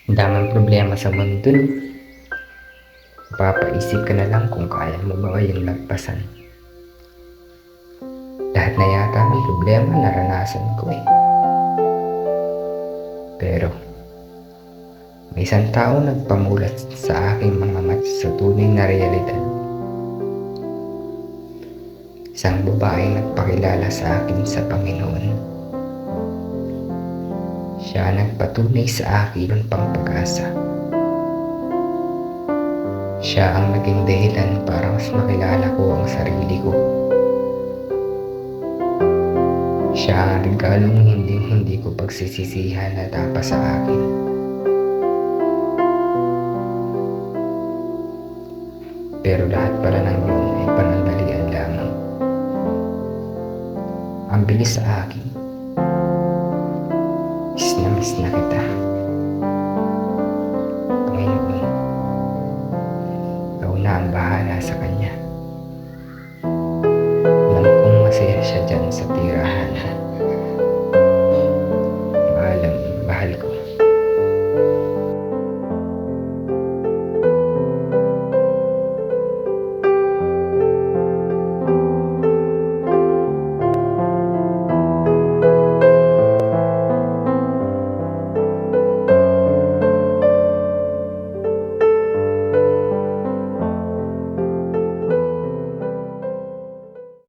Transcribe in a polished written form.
Ang daming problema sa mundo, no? Mapapaisip ka na lang kung kaya mo ba yung lagpasan. Lahat na yata ng problema naranasan ko eh. Pero may isang tao nagpamulat sa aking mga mata sa tunay na realidad. Isang babaeng nagpakilala sa akin sa Panginoon. Siya nagpatunay sa akin ng pag-asa. Siya ang naging dahilan para mas makilala ko ang sarili ko. Siya ang regalong hindi ko pagsisisihan na dapat sa akin. Pero lahat pala ng yun ay panandalian lamang. Ang bilis sa akin. Miss na kita. Panginoon, ikaw na ang bahala sa kanya. Alam kong masaya siya dyan sa tirahan.